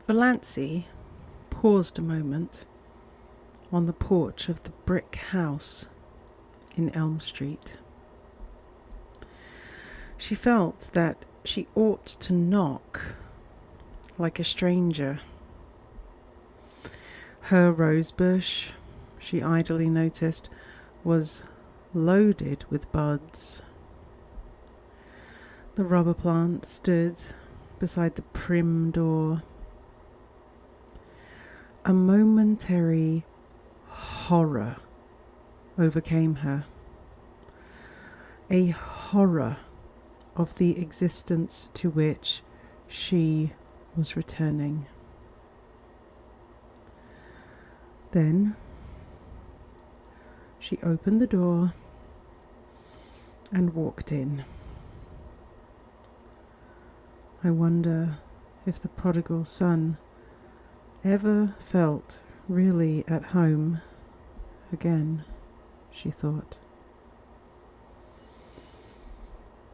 Valancy paused a moment on the porch of the brick house in Elm Street. She felt that she ought to knock like a stranger. Her rosebush, she idly noticed, was loaded with buds. The rubber plant stood beside the prim door. A momentary horror overcame her. A horror of the existence to which she was returning. Then she opened the door and walked in. I wonder if the prodigal son ever felt really at home again, she thought.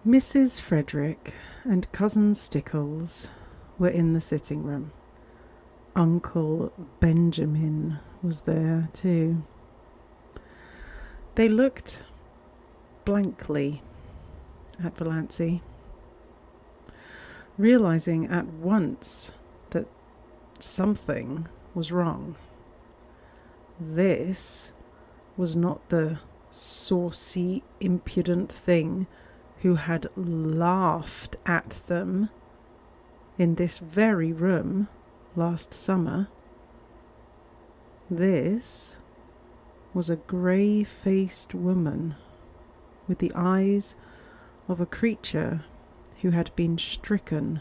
Mrs. Frederick and Cousin Stickles were in the sitting room. Uncle Benjamin was there too. They looked blankly at Valancy, realizing at once that something was wrong. This was not the saucy, impudent thing who had laughed at them in this very room last summer. This was a grey-faced woman with the eyes of a creature who had been stricken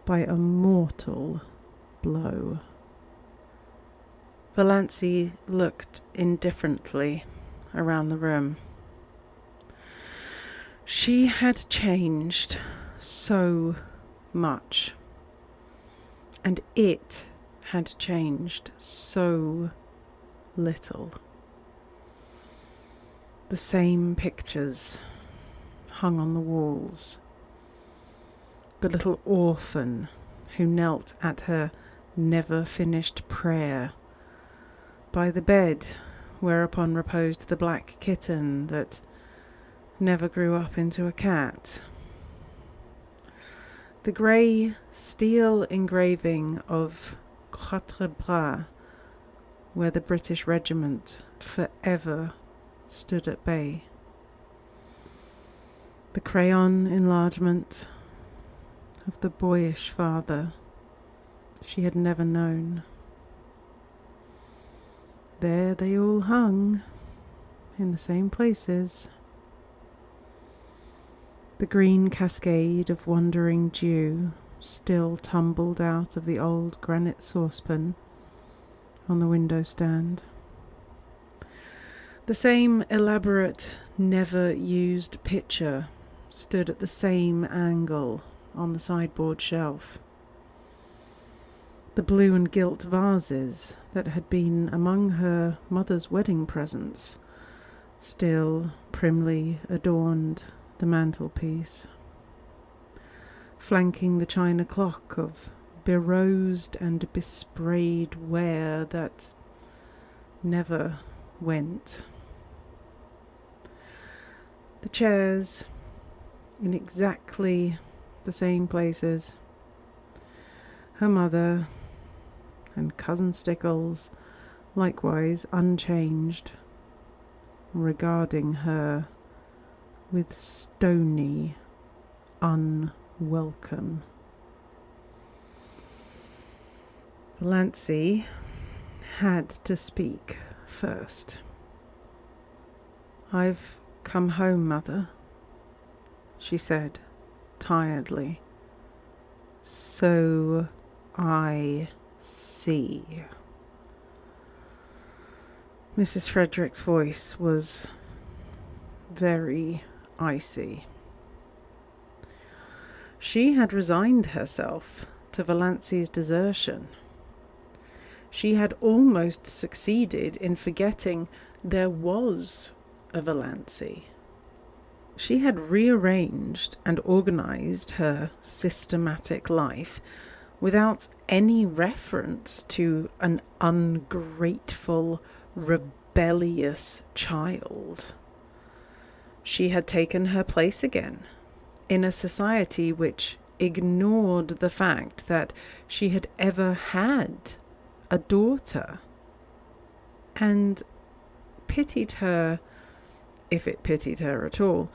by a mortal blow. Valancy looked indifferently around the room. She had changed so much, and it had changed so little. The same pictures hung on the walls. The little orphan who knelt at her never-finished prayer by the bed whereupon reposed the black kitten that never grew up into a cat. The grey steel engraving of Quatre Bras, where the British regiment forever stood at bay. The crayon enlargement of the boyish father she had never known. There they all hung, in the same places. The green cascade of wandering dew still tumbled out of the old granite saucepan on the window stand. The same elaborate, never-used pitcher stood at the same angle on the sideboard shelf. The blue and gilt vases that had been among her mother's wedding presents still primly adorned the mantelpiece. Flanking the china clock of berosed and besprayed ware that never went. The chairs in exactly the same places. Her mother and Cousin Stickles likewise unchanged, regarding her with stony unwelcome. Valancy had to speak first. "I've come home, Mother," she said tiredly. "So I see." Mrs. Frederick's voice was very icy. She had resigned herself to Valancy's desertion. She had almost succeeded in forgetting there was a Valancy. She had rearranged and organized her systematic life without any reference to an ungrateful, rebellious child. She had taken her place again in a society which ignored the fact that she had ever had a daughter and pitied her, if it pitied her at all,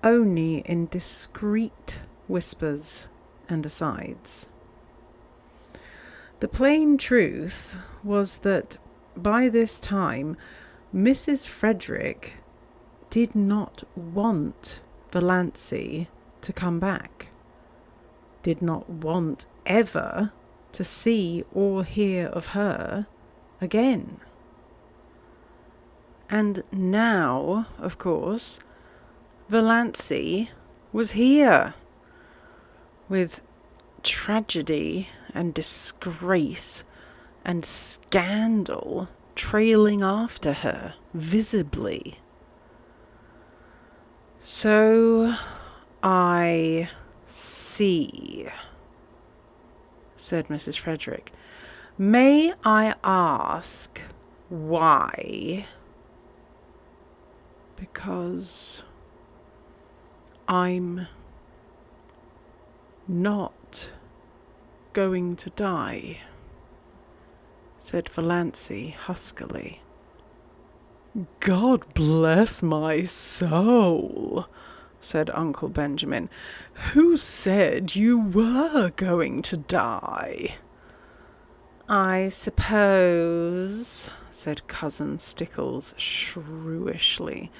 only in discreet whispers and asides. The plain truth was that by this time Mrs. Frederick did not want Valancy to come back, did not want ever to see or hear of her again. And now, of course, Valancy was here, with tragedy and disgrace and scandal trailing after her visibly. "So I see," said Mrs. Frederick. "May I ask why?" "Because I'm not going to die," said Valancy huskily. "God bless my soul," said Uncle Benjamin. "Who said you were going to die?" "I suppose," said Cousin Stickles shrewishly.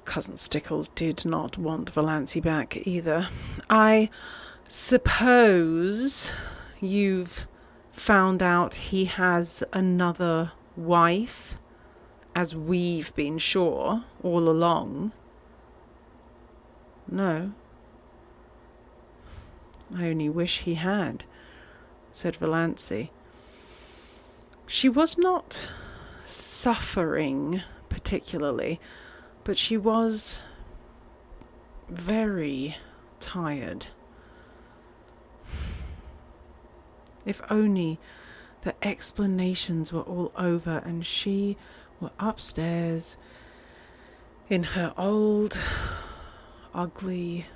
Cousin Stickles did not want Valancy back either. "I suppose you've found out he has another wife, as we've been sure all along." "No. I only wish he had," said Valancy. She was not suffering particularly, but she was very tired. If only the explanations were all over and she were upstairs in her old, ugly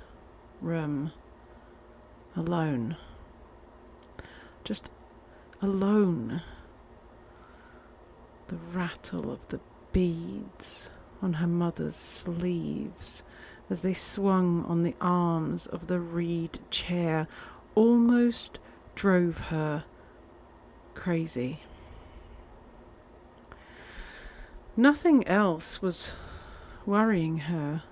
room, alone. Just alone. The rattle of the beads on her mother's sleeves as they swung on the arms of the reed chair almost drove her crazy. Nothing else was worrying her,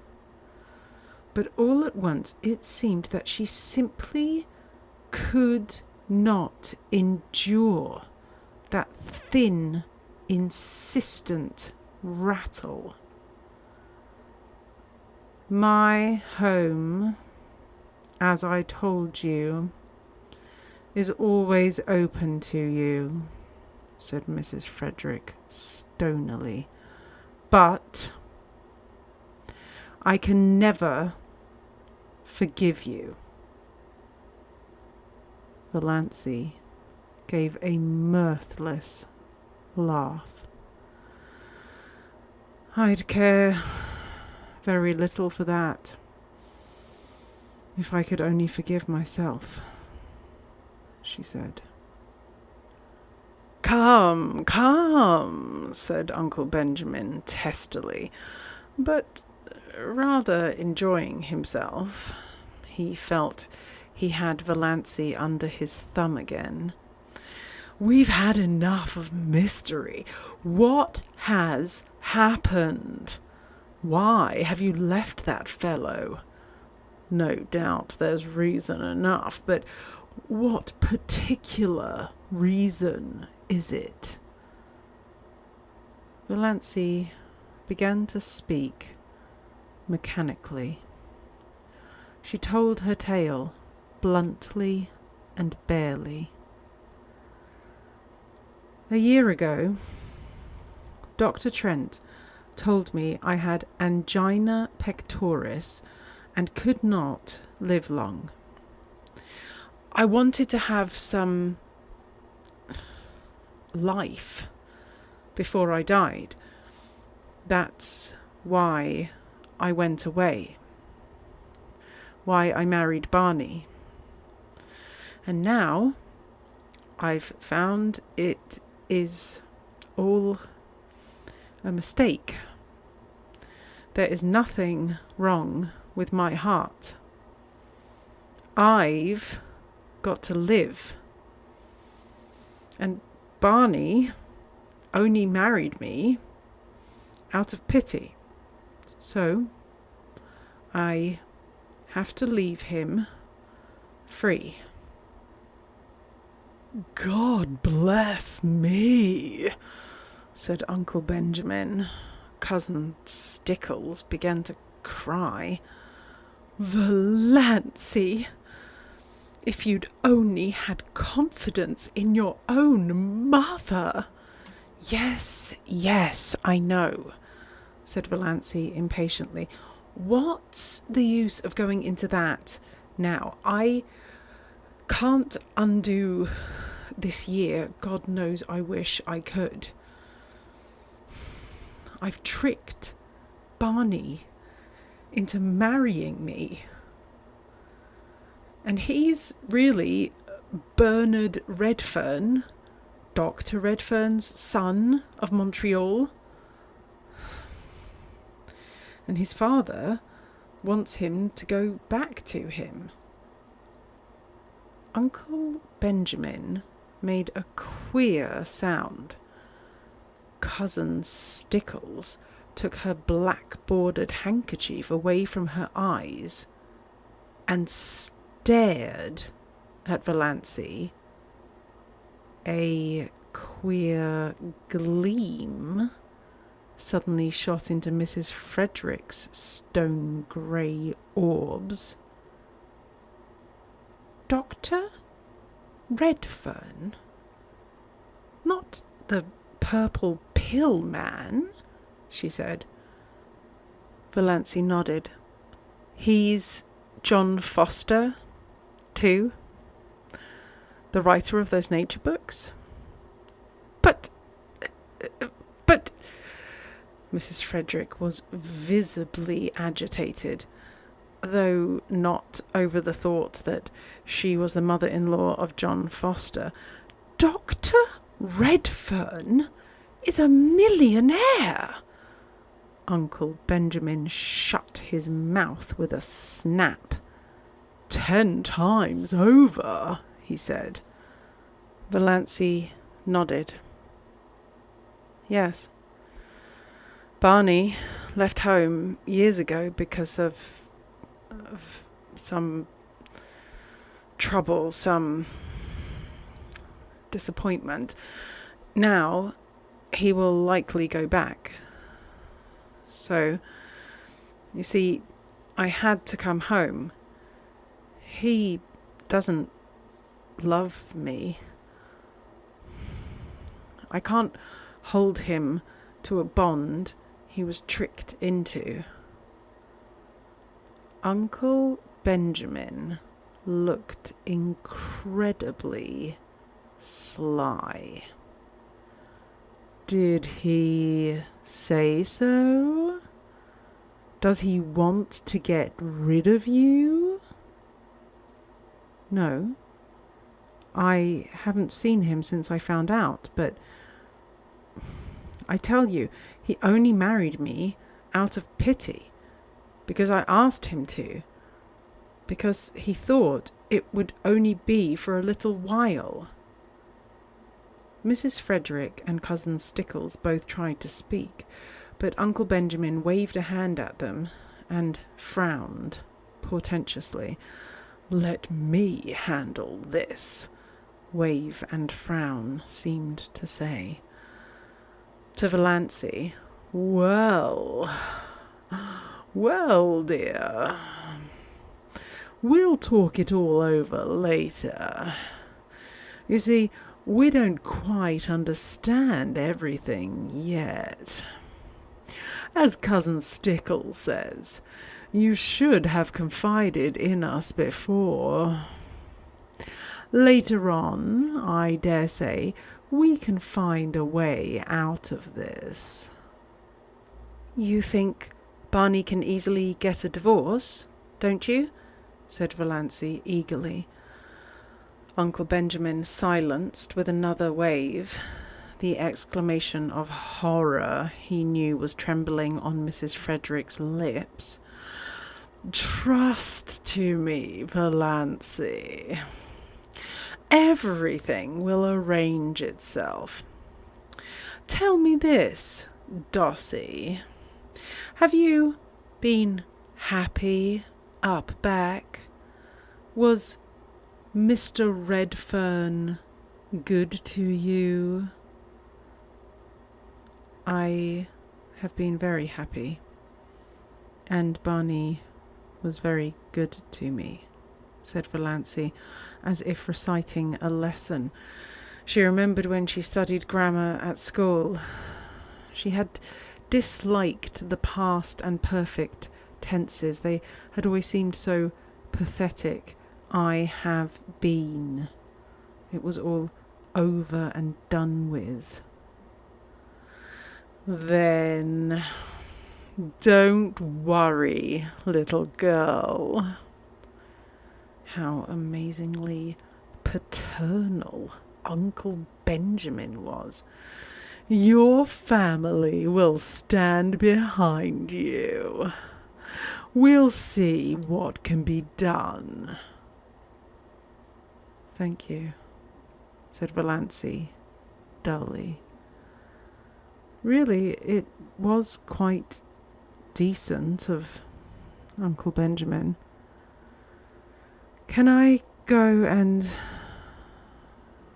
but all at once it seemed that she simply could not endure that thin, insistent rattle. "My home, as I told you, is always open to you," said Mrs. Frederick stonily. "But I can never forgive you." Valancy gave a mirthless laugh. "I'd care very little for that, if I could only forgive myself," she said. "Come, come," said Uncle Benjamin testily, but rather enjoying himself. He felt he had Valancy under his thumb again. "We've had enough of mystery. What has happened? Why have you left that fellow? No doubt there's reason enough, but what particular reason is it?" Valancy began to speak mechanically. She told her tale bluntly and barely. "A year ago, Dr. Trent told me I had angina pectoris and could not live long. I wanted to have some life before I died. That's why I went away. Why I married Barney. And now I've found it is all a mistake. There is nothing wrong with my heart. I've got to live. And Barney only married me out of pity. So I have to leave him free. God bless me, said Uncle Benjamin. Cousin Stickles began to cry. Valancy, if you'd only had confidence in your own mother. Yes, I know, said Valancy impatiently. What's the use of going into that now? I can't undo this year. God knows I wish I could. I've tricked Barney into marrying me. And he's really Bernard Redfern, Dr. Redfern's son of Montreal. And his father wants him to go back to him. Uncle Benjamin made a queer sound. Cousin Stickles took her black-bordered handkerchief away from her eyes and stared at Valancy. A queer gleam suddenly shot into Mrs. Frederick's stone-grey orbs. Dr. Redfern? Not the purple pill man, she said. Valancy nodded. He's John Foster, too? The writer of those nature books? But Mrs. Frederick was visibly agitated, though not over the thought that she was the mother-in-law of John Foster. Dr. Redfern is a millionaire. Uncle Benjamin shut his mouth with a snap. 10 times over, he said. Valancy nodded. Yes. Barney left home years ago because of some trouble, some disappointment. Now he will likely go back. So, you see, I had to come home. He doesn't love me. I can't hold him to a bond he was tricked into. Uncle Benjamin looked incredibly sly. Did he say so? Does he want to get rid of you? No. I haven't seen him since I found out, but I tell you, he only married me out of pity, because I asked him to, because he thought it would only be for a little while. Mrs. Frederick and Cousin Stickles both tried to speak, but Uncle Benjamin waved a hand at them and frowned portentously. Let me handle this, wave and frown seemed to say. To Valancy, well, dear, we'll talk it all over later. You see, we don't quite understand everything yet. As Cousin Stickles says, you should have confided in us before. Later on, I dare say, we can find a way out of this." "You think Barney can easily get a divorce, don't you?" said Valancy eagerly. Uncle Benjamin silenced with another wave. The exclamation of horror he knew was trembling on Mrs. Frederick's lips. "Trust to me, Valancy. Everything will arrange itself. Tell me this, Dossie. Have you been happy up back? Was Mr. Redfern good to you?" "I have been very happy, and Barney was very good to me," said Valancy, as if reciting a lesson. She remembered when she studied grammar at school. She had disliked the past and perfect tenses. They had always seemed so pathetic. "I have been." It was all over and done with. "Then don't worry, little girl." How amazingly paternal Uncle Benjamin was. "Your family will stand behind you. We'll see what can be done." "Thank you," said Valancy dully. Really, it was quite decent of Uncle Benjamin. "Can I go and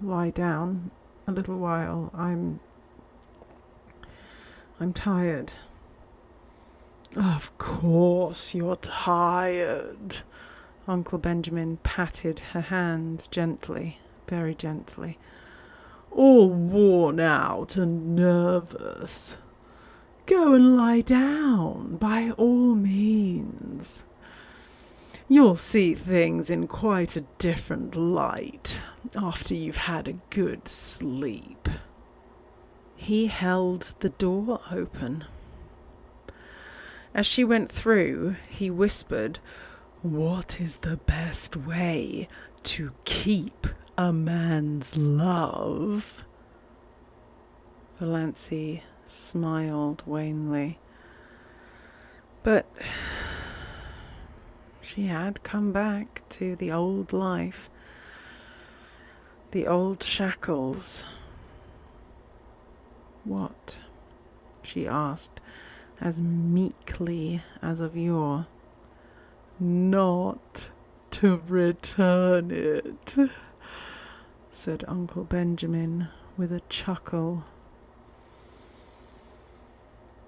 lie down a little while? I'm tired." "Of course you're tired." Uncle Benjamin patted her hand gently, very gently. "All worn out and nervous. Go and lie down, by all means. You'll see things in quite a different light after you've had a good sleep." He held the door open. As she went through, he whispered, "What is the best way to keep a man's love?" Valancy smiled wanly. But she had come back to the old life, the old shackles. "What?" she asked, as meekly as of yore. "Not to return it," said Uncle Benjamin with a chuckle.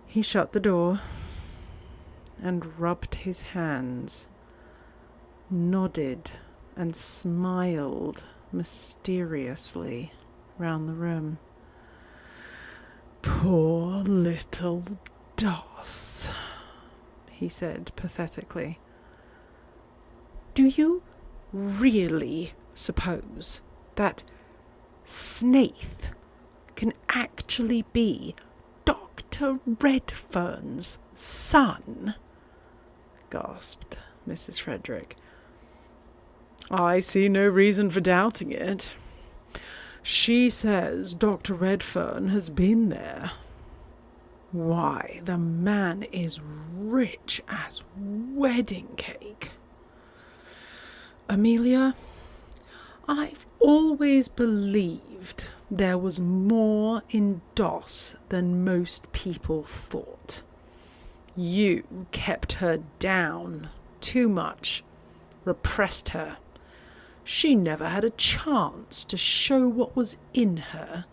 He shut the door and rubbed his hands, nodded and smiled mysteriously round the room. "Poor little Doss," he said pathetically. "Do you really suppose that Snaith can actually be Dr. Redfern's son?" gasped Mrs. Frederick. "I see no reason for doubting it. She says Dr. Redfern has been there. Why, the man is rich as wedding cake. Amelia, I've always believed there was more in Doss than most people thought. You kept her down too much, repressed her. She never had a chance to show what was in her.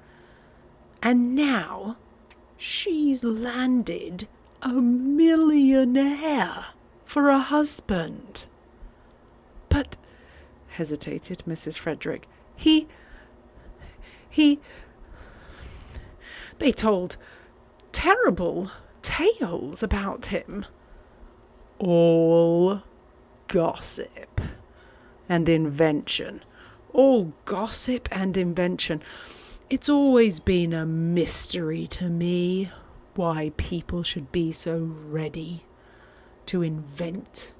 And now she's landed a millionaire for a husband." "But," hesitated Mrs. Frederick, he... they told terrible tales about him." "All gossip and invention. All gossip and invention. It's always been a mystery to me why people should be so ready to invent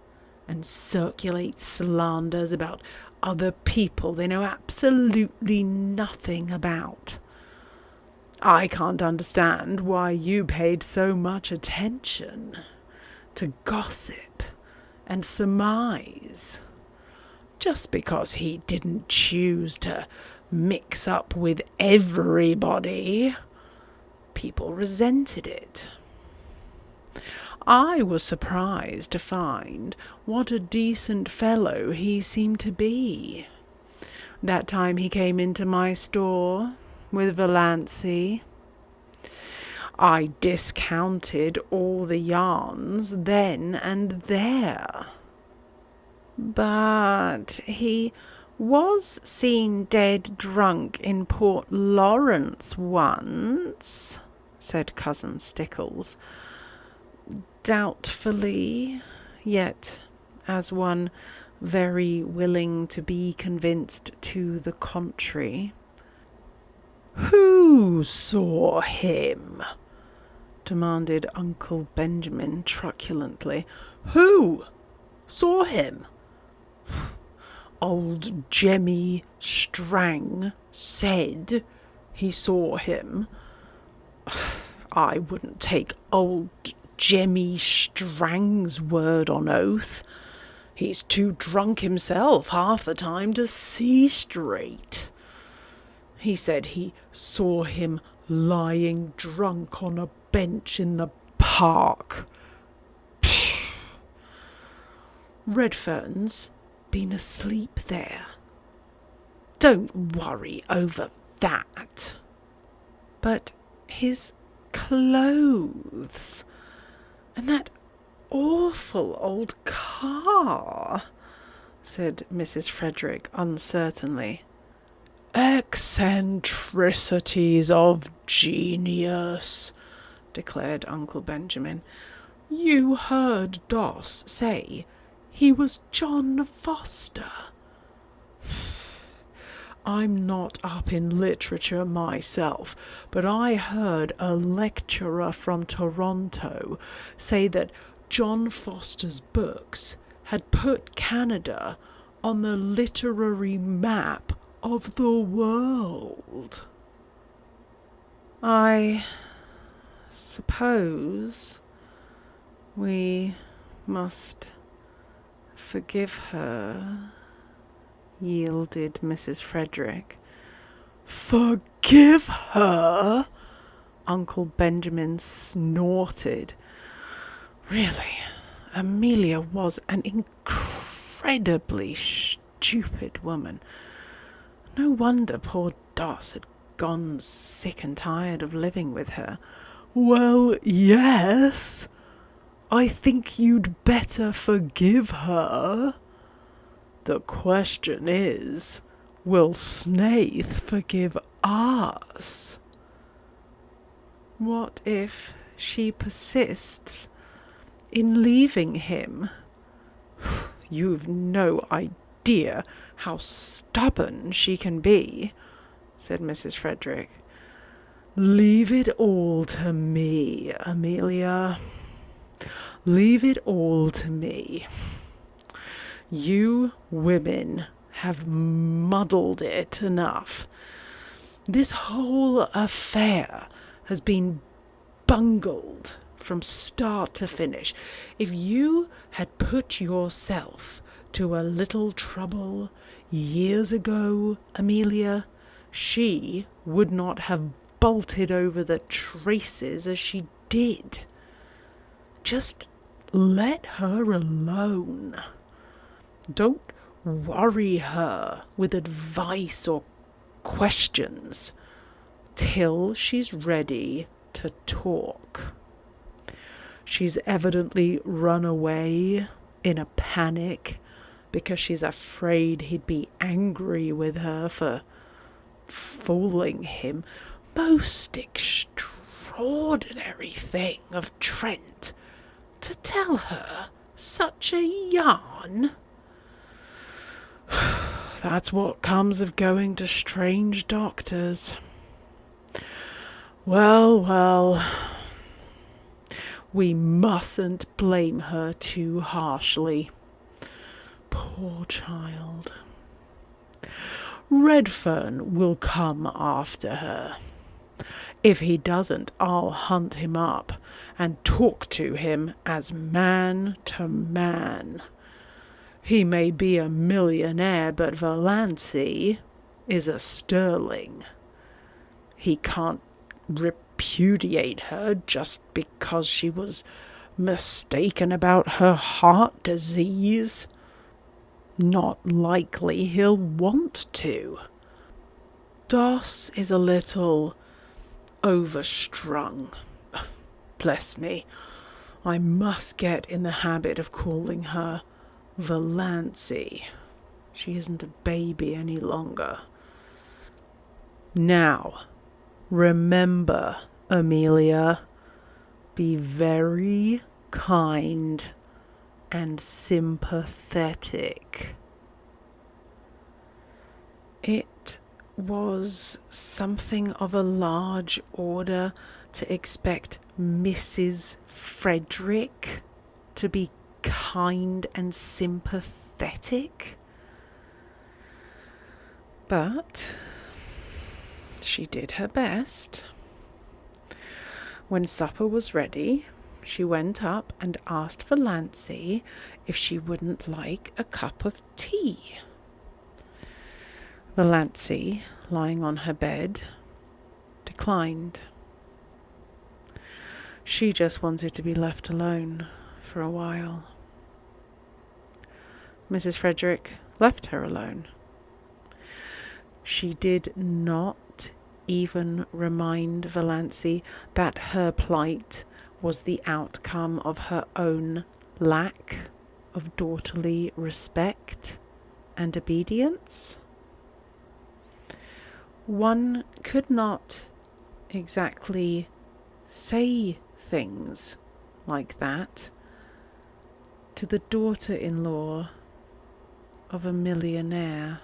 and circulate slanders about other people they know absolutely nothing about. I can't understand why you paid so much attention to gossip and surmise. Just because he didn't choose to mix up with everybody, people resented it. I was surprised to find what a decent fellow he seemed to be. That time he came into my store with Valancy, I discounted all the yarns then and there. But he was seen dead drunk in Port Lawrence once, said Cousin Stickles, doubtfully, yet as one very willing to be convinced to the contrary. Who saw him? Demanded Uncle Benjamin truculently. Who saw him? Old Jemmy Strang said he saw him. I wouldn't take old Jemmy Strang's word on oath. He's too drunk himself half the time to see straight. He said he saw him lying drunk on a bench in the park. Redfern's been asleep there. Don't worry over that. But his clothes and that awful old car, said Mrs. Frederick uncertainly. Eccentricities of genius, declared Uncle Benjamin. You heard Doss say he was John Foster. I'm not up in literature myself, but I heard a lecturer from Toronto say that John Foster's books had put Canada on the literary map of the world. I suppose we must forgive her, yielded Mrs. Frederick. Forgive her? Uncle Benjamin snorted. Really, Amelia was an incredibly stupid woman. No wonder poor Doss had gone sick and tired of living with her. Well, yes. I think you'd better forgive her. The question is, will Snaith forgive us? What if she persists in leaving him? You've no idea how stubborn she can be, said Mrs. Frederick. Leave it all to me, Amelia. Leave it all to me. You women have muddled it enough. This whole affair has been bungled from start to finish. If you had put yourself to a little trouble years ago, Amelia, she would not have bolted over the traces as she did. Just let her alone. Don't worry her with advice or questions till she's ready to talk. She's evidently run away in a panic because she's afraid he'd be angry with her for fooling him. Most extraordinary thing of Trent to tell her such a yarn. That's what comes of going to strange doctors. Well, we mustn't blame her too harshly. Poor child. Redfern will come after her. If he doesn't, I'll hunt him up and talk to him as man to man. He may be a millionaire, but Valancy is a Stirling. He can't repudiate her just because she was mistaken about her heart disease. Not likely he'll want to. Doss is a little overstrung. Bless me, I must get in the habit of calling her Valancy. She isn't a baby any longer. Now, remember, Amelia, be very kind and sympathetic. It was something of a large order to expect Mrs. Frederick to be kind and sympathetic. But she did her best. When supper was ready, she went up and asked Valancy if she wouldn't like a cup of tea. Valancy, lying on her bed, declined. She just wanted to be left alone for a while. Mrs. Frederick left her alone. She did not even remind Valancy that her plight was the outcome of her own lack of daughterly respect and obedience. One could not exactly say things like that to the daughter-in-law of a millionaire.